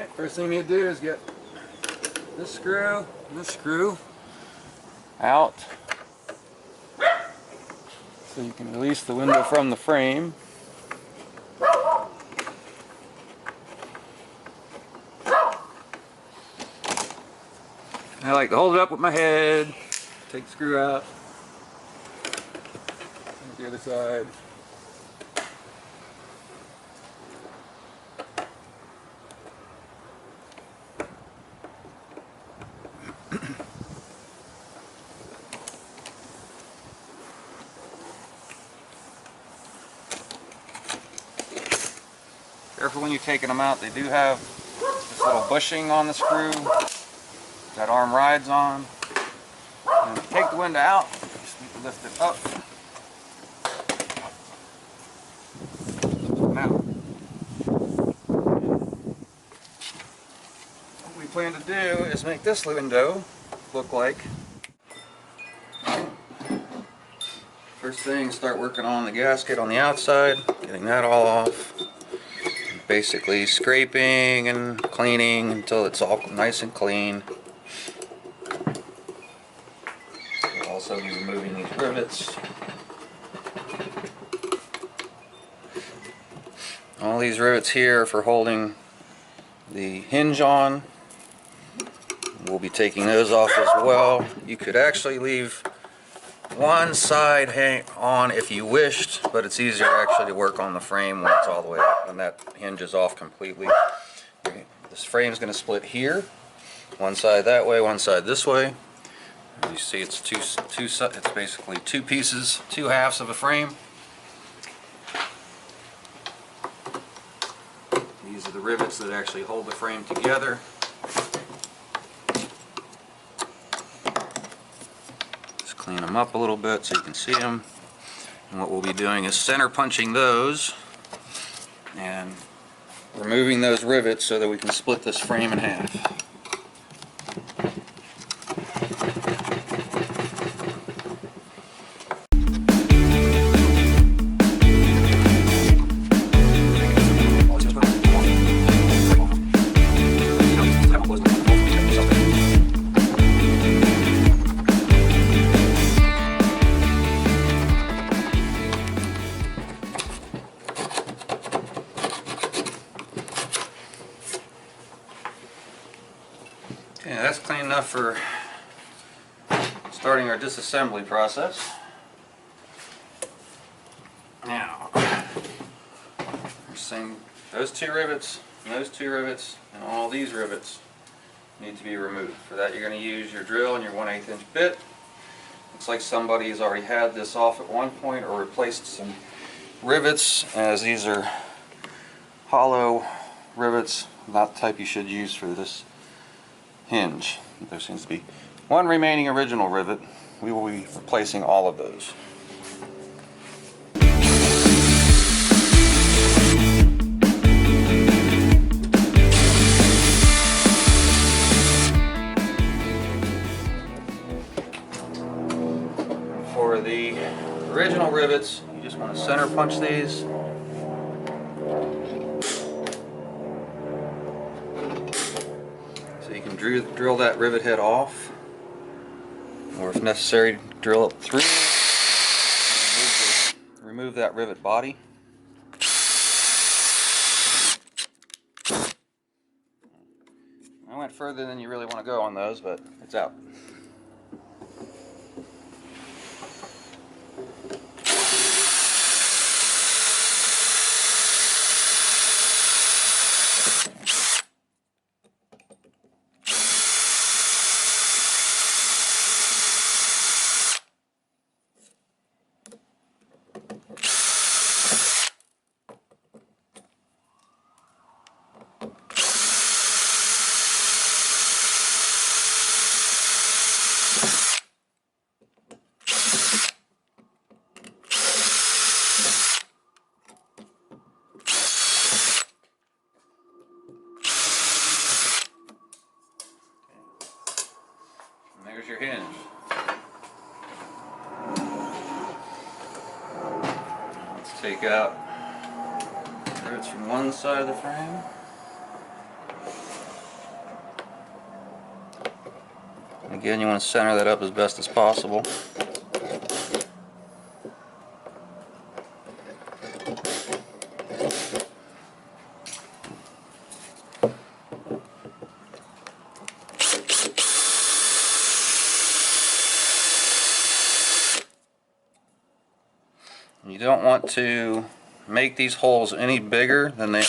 Alright, first thing you need to do is get this screw and this screw out so you can release the window from the frame. I like to hold it up with my head, take the screw out, and the other side. Careful when you're taking them out, they do have this little bushing on the screw that arm rides on. And take the window out, just need to lift it up. Now, what we plan to do is make this window look like. First thing, start working on the gasket on the outside, getting that all off. Basically scraping and cleaning until it's all nice and clean. We'll also be removing these rivets. All these rivets here are for holding the hinge on. We'll be taking those off as well. You could actually leave one side hang on if you wished, but it's easier actually to work on the frame when it's all the way up, when that hinge is off completely. This frame is going to split here, one side that way, one side this way. As you see, it's it's basically two pieces, two halves of a frame. These are the rivets that actually hold the frame together. Clean them up a little bit so you can see them. And what we'll be doing is center punching those and removing those rivets so that we can split this frame in half. Okay, that's clean enough for starting our disassembly process. Now, we're saying those two rivets, and those two rivets, and all these rivets need to be removed. For that, you're going to use your drill and your 1/8 inch bit. Looks like somebody has already had this off at one point or replaced some rivets, as these are hollow rivets, not the type you should use for this hinge. There seems to be one remaining original rivet. We will be replacing all of those. For the original rivets, you just want to center punch these. So you can drill that rivet head off, or if necessary, drill it through. Remove that rivet body. I went further than you really want to go on those, but it's out. There's your hinge. Let's take out rivets from one side of the frame. Again, you want to center that up as best as possible. You don't want to make these holes any bigger than they are.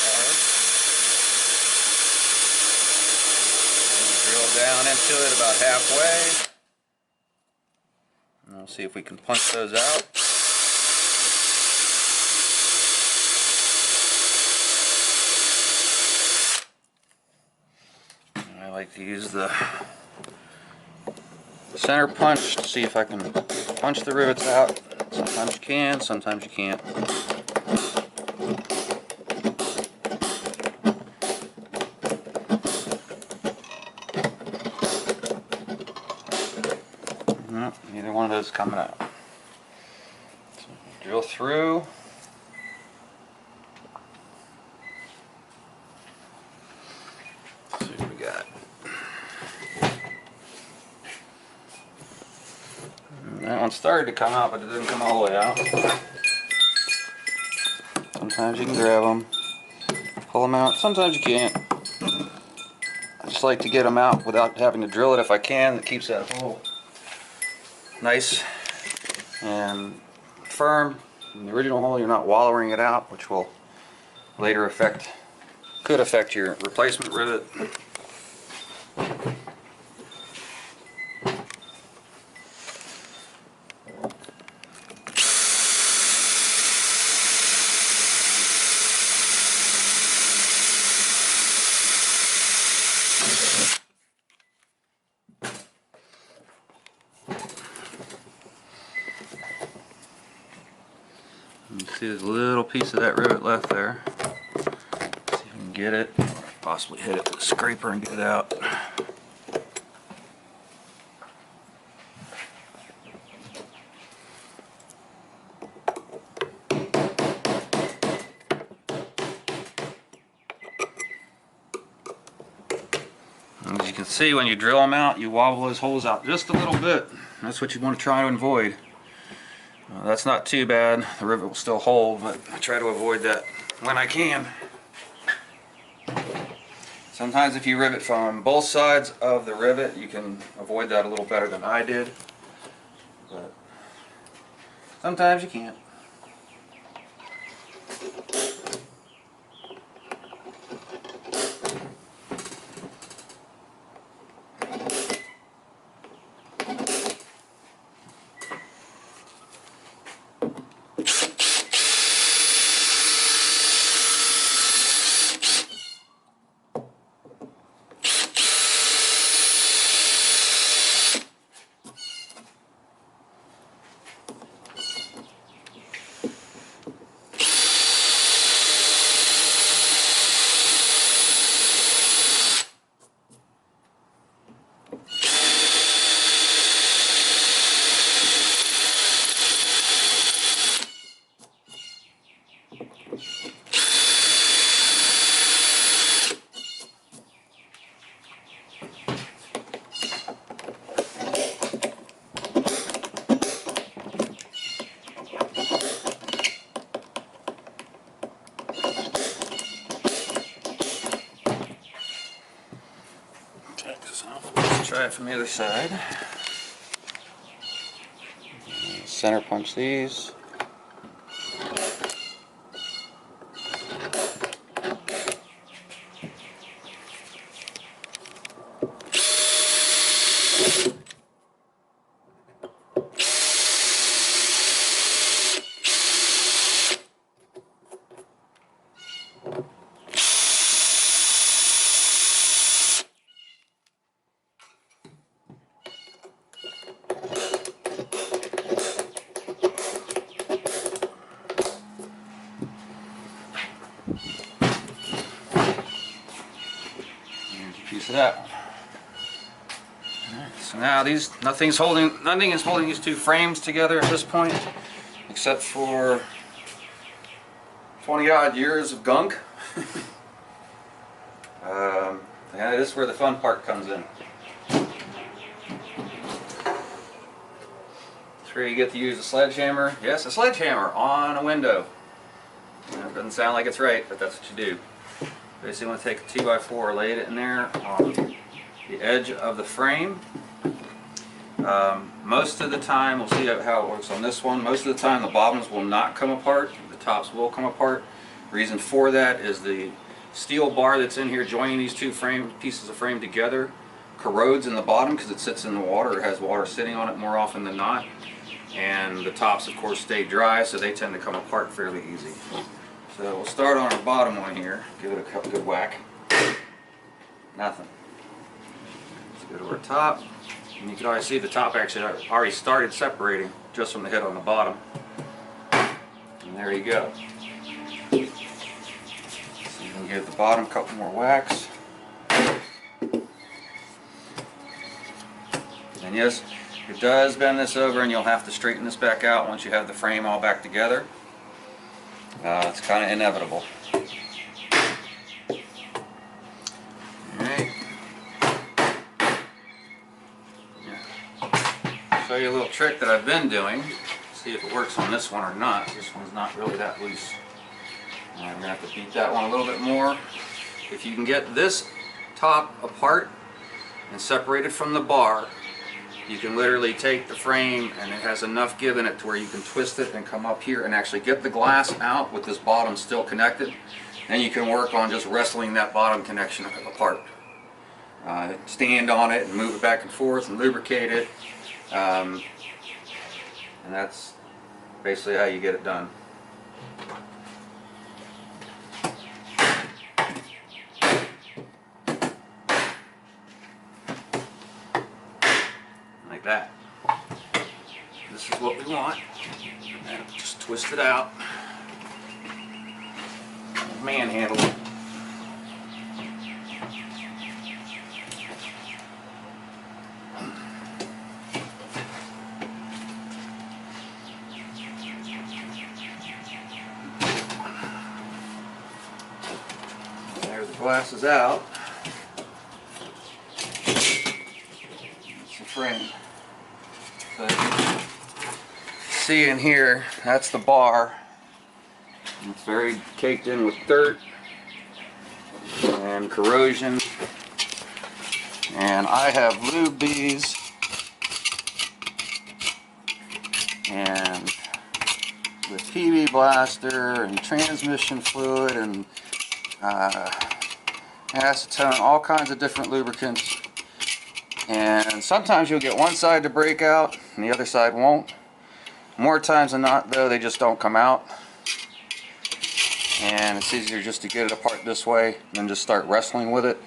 Drill down into it about halfway. And we'll see if we can punch those out. I like to use the center punch to see if I can punch the rivets out. Sometimes you can, sometimes you can't. Nope, neither one of those is coming out. So drill through. Let's see what we got. That one started to come out, but it didn't come all the way out. Sometimes you can grab them, pull them out. Sometimes you can't. I just like to get them out without having to drill it if I can. It keeps that hole nice and firm. In the original hole, you're not wallowing it out, which will later could affect your replacement rivet. You see there's a little piece of that rivet left there. See if we can get it, or possibly hit it with a scraper and get it out. As you can see, when you drill them out, you wobble those holes out just a little bit. That's what you want to try to avoid. That's not too bad. The rivet will still hold, but I try to avoid that when I can. Sometimes if you rivet from both sides of the rivet, you can avoid that a little better than I did. But sometimes you can't. Let's try it from the other side. Center punch these. Piece of that one. Alright, so now nothing is holding these two frames together at this point, except for 20 odd years of gunk. Yeah, this is where the fun part comes in. Sure you get to use a sledgehammer. Yes, a sledgehammer on a window. It doesn't sound like it's right, but that's what you do. Basically, you want to take a 2x4, lay it in there on the edge of the frame. Most of the time, we'll see how it works on this one. Most of the time, the bottoms will not come apart. The tops will come apart. Reason for that is the steel bar that's in here joining these two pieces of frame together corrodes in the bottom because it sits in the water. It has water sitting on it more often than not. And the tops, of course, stay dry, so they tend to come apart fairly easy. So we'll start on our bottom one here. Give it a good whack. Nothing. Let's go to our top. And you can already see the top actually already started separating just from the hit on the bottom. And there you go. So you can give the bottom a couple more whacks. And yes, it does bend this over, and you'll have to straighten this back out once you have the frame all back together. It's kind of inevitable. Alright. Show you a little trick that I've been doing. See if it works on this one or not. This one's not really that loose. I'm going to have to beat that one a little bit more. If you can get this top apart and separated from the bar, you can literally take the frame and it has enough give in it to where you can twist it and come up here and actually get the glass out with this bottom still connected. Then you can work on just wrestling that bottom connection apart. Stand on it and move it back and forth and lubricate it. And that's basically how you get it done. Like that. This is what we want. And just twist it out. Manhandle it. There's the glasses out. That's the frame. So you can see in here, that's the bar. It's very caked in with dirt and corrosion. And I have lubed these and with PB Blaster and transmission fluid and acetone, all kinds of different lubricants. And sometimes you'll get one side to break out and the other side won't. More times than not, though, they just don't come out. And it's easier just to get it apart this way than just start wrestling with it.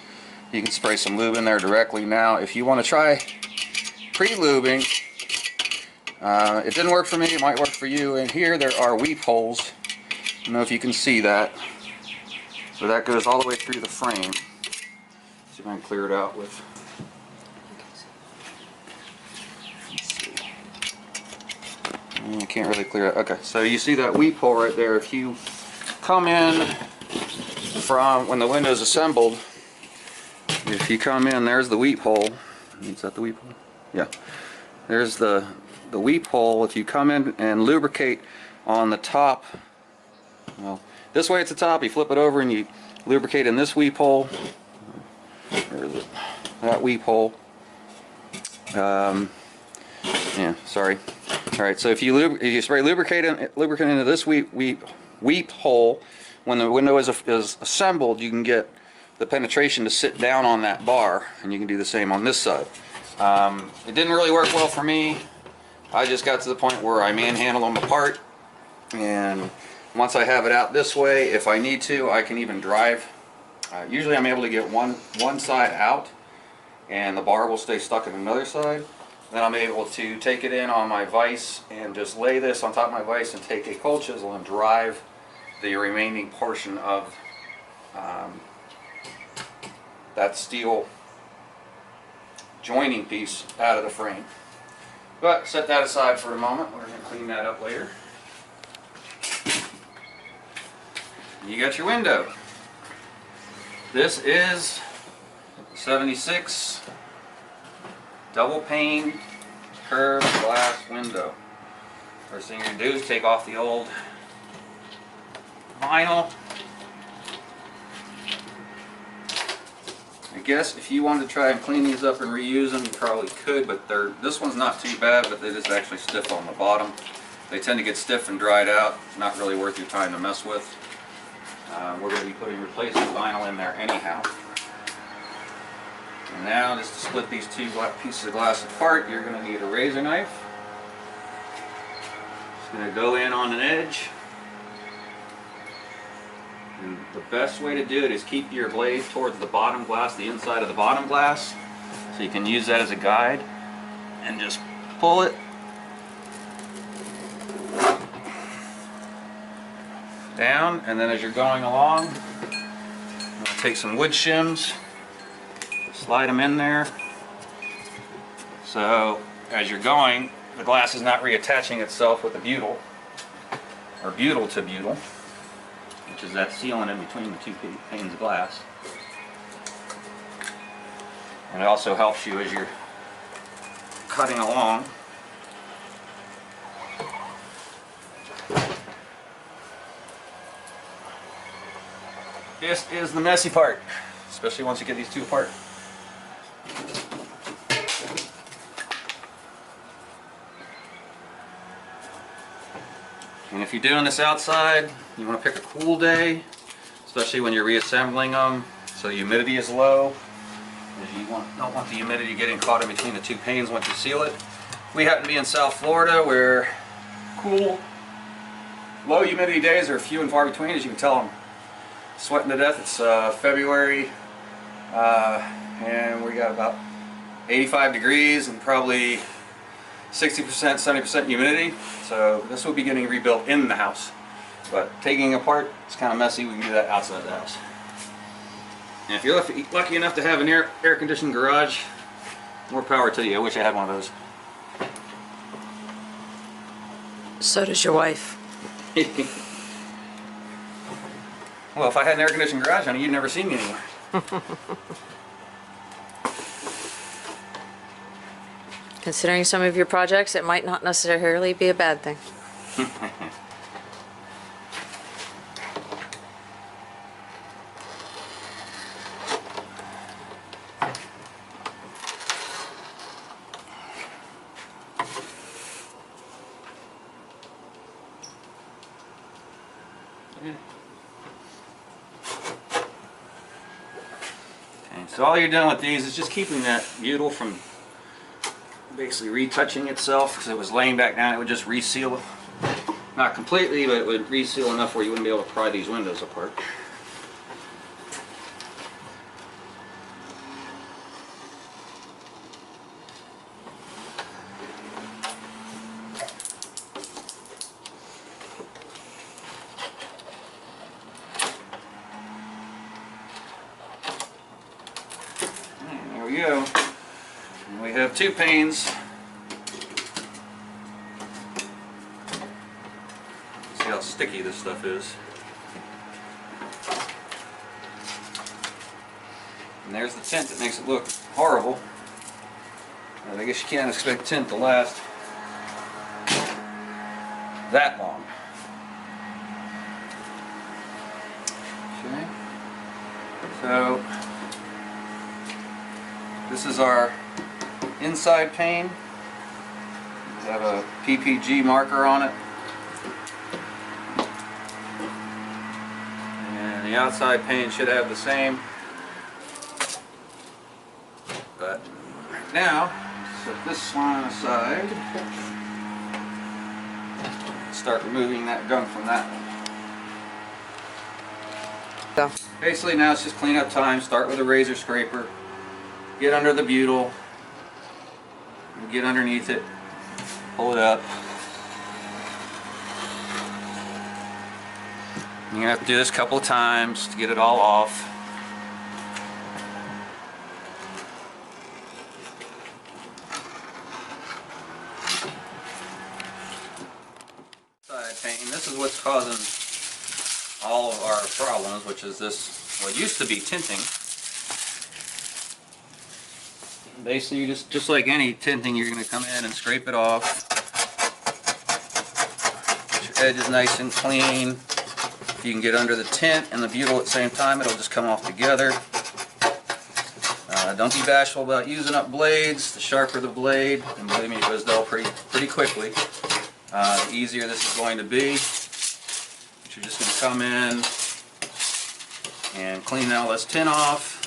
You can spray some lube in there directly. Now, if you want to try pre-lubing, it didn't work for me, it might work for you. And here there are weep holes. I don't know if you can see that. So that goes all the way through the frame. See if I can clear it out with. I can't really clear it. Okay, so you see that weep hole right there. If you come in from when the window's assembled, if you come in, there's the weep hole. Is that the weep hole? Yeah. There's the weep hole. If you come in and lubricate on the top, well, this way at the top, you flip it over and you lubricate in this weep hole. Where is it? That weep hole. Yeah, sorry. Alright, so if you spray lubricant into this weep hole, when the window is assembled, you can get the penetration to sit down on that bar, and you can do the same on this side. It didn't really work well for me. I just got to the point where I manhandle them apart, and once I have it out this way, if I need to, I can even drive. Usually I'm able to get one side out, and the bar will stay stuck in another side. Then I'm able to take it in on my vise and just lay this on top of my vise and take a cold chisel and drive the remaining portion of that steel joining piece out of the frame. But set that aside for a moment. We're going to clean that up later. You got your window. This is 76 double pane curved glass window. First thing you're going to do is take off the old vinyl. I guess if you wanted to try and clean these up and reuse them, you probably could, but this one's not too bad, but it is actually stiff on the bottom. They tend to get stiff and dried out. Not really worth your time to mess with. We're going to be putting replacement vinyl in there anyhow. And now, just to split these two pieces of glass apart, you're going to need a razor knife. It's going to go in on an edge. And the best way to do it is keep your blade towards the bottom glass, the inside of the bottom glass. So you can use that as a guide and just pull it down, and then as you're going along, I'm going to take some wood shims, slide them in there. So as you're going, the glass is not reattaching itself with the butyl, or butyl to butyl, which is that sealant in between the two panes of glass. And it also helps you as you're cutting along. This is the messy part, especially once you get these two apart. And if you're doing this outside, you want to pick a cool day, especially when you're reassembling them, so the humidity is low. You don't want the humidity getting caught in between the two panes once you seal it. We happen to be in South Florida, where cool, low humidity days are few and far between. As you can tell, I'm sweating to death. It's February, and we got about 85 degrees and probably 60%, 70% humidity. So this will be getting rebuilt in the house. But taking it apart, it's kind of messy. We can do that outside the house. And if you're lucky enough to have an air-conditioned garage, more power to you. I wish I had one of those. So does your wife. Well, if I had an air-conditioned garage, honey, you'd never see me anymore. Considering some of your projects, it might not necessarily be a bad thing. Okay, so all you're doing with these is just keeping that butyl from basically retouching itself, because if it was laying back down, it would just reseal it. Not completely, but it would reseal enough where you wouldn't be able to pry these windows apart. And there we go. And we have two panes. See how sticky this stuff is. And there's the tint that makes it look horrible. But I guess you can't expect tint to last that long. Okay. So this is our inside pane. We have a PPG marker on it. And the outside pane should have the same. But right now, set this line aside. Start removing that gunk from that one. Go. Basically now it's just cleanup time. Start with a razor scraper. Get under the butyl. Get underneath it. Pull it up. You're going to have to do this a couple of times to get it all off. Side pane. This is what's causing all of our problems, which is this, what used to be tinting. Basically, just like any tinting, you're going to come in and scrape it off. edge is nice and clean. If you can get under the tint and the butyl at the same time, it'll just come off together. Don't be bashful about using up blades. The sharper the blade, and believe me, it goes dull pretty quickly. The easier this is going to be. But you're just going to come in and clean all this tint off.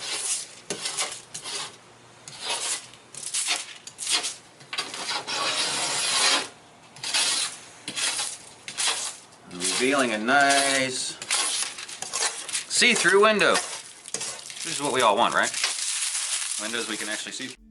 And revealing a nice see-through window. This is what we all want, right? Windows we can actually see.